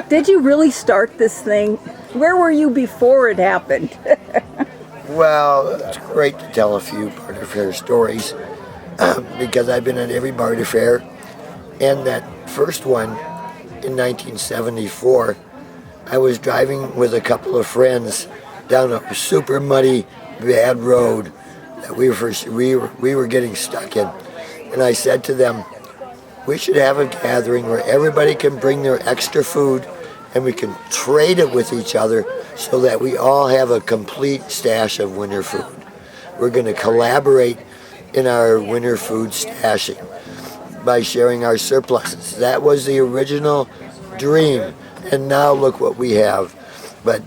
Did you really start this thing? Where were you before it happened? Well, it's great to tell a few Barter Faire stories because I've been at every Barter Faire. And that first one in 1974, I was driving with a couple of friends down a super muddy, bad road that we were getting stuck in. And I said to them, we should have a gathering where everybody can bring their extra food and we can trade it with each other so that we all have a complete stash of winter food. We're going to collaborate in our winter food stashing by sharing our surpluses. That was the original dream, and now look what we have. But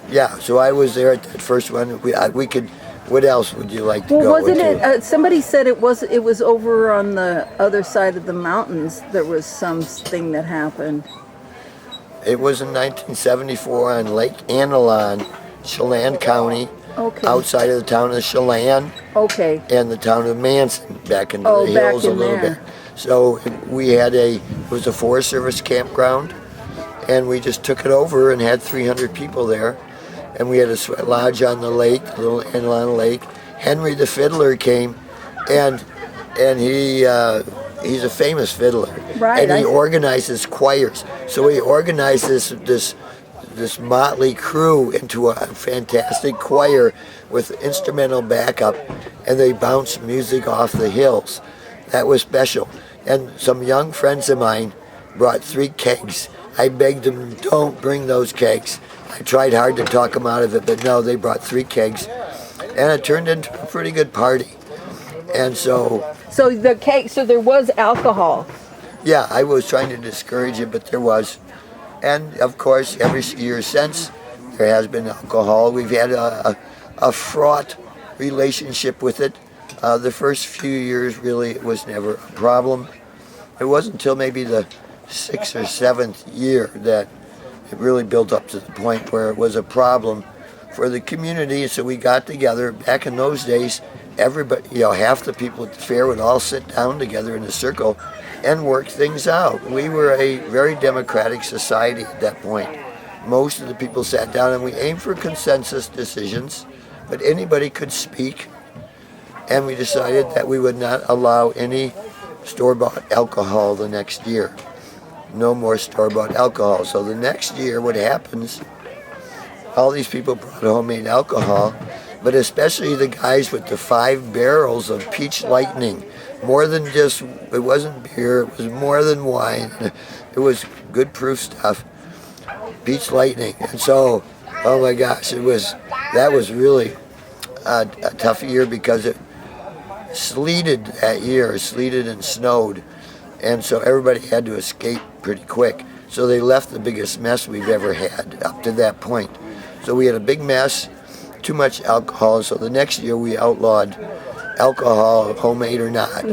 yeah, so I was there at that first one. We could. What else would you like to go wasn't into? it? Somebody said it was over on the other side of the mountains. There was something that happened. It was in 1974 on Lake Anilon, Chelan County, outside of the town of Chelan, and the town of Manson, back into the hills a little bit. So it was a Forest Service campground, and we just took it over and had 300 people there. And we had a sweat lodge on the lake, the little Anilon Lake. Henry the Fiddler came, and he's a famous fiddler, right? And he organizes choirs. So he organized this motley crew into a fantastic choir with instrumental backup, and they bounced music off the hills. That was special. And some young friends of mine brought 3 kegs. I begged them, don't bring those kegs. I tried hard to talk them out of it, but no, they brought 3 kegs, and it turned into a pretty good party. And so there was alcohol. Yeah, I was trying to discourage it, but there was. And of course, every year since, there has been alcohol. We've had a fraught relationship with it. The first few years, really, it was never a problem. It wasn't until maybe the 6th or 7th year that it really built up to the point where it was a problem for the community. So we got together. Back in those days, everybody, half the people at the fair would all sit down together in a circle and work things out. We were a very democratic society at that point. Most of the people sat down, and we aimed for consensus decisions, but anybody could speak. And we decided that we would not allow any store-bought alcohol the next year. No more store-bought alcohol. So the next year, what happens, all these people brought homemade alcohol, but especially the guys with the 5 barrels of Peach Lightning. More than just, it wasn't beer, it was more than wine. It was good proof stuff. Peach Lightning. And so, oh my gosh, that was really a tough year because it sleeted that year, sleeted and snowed. And so everybody had to escape pretty quick. So they left the biggest mess we've ever had up to that point. So we had a big mess, too much alcohol. So the next year we outlawed alcohol, homemade or not.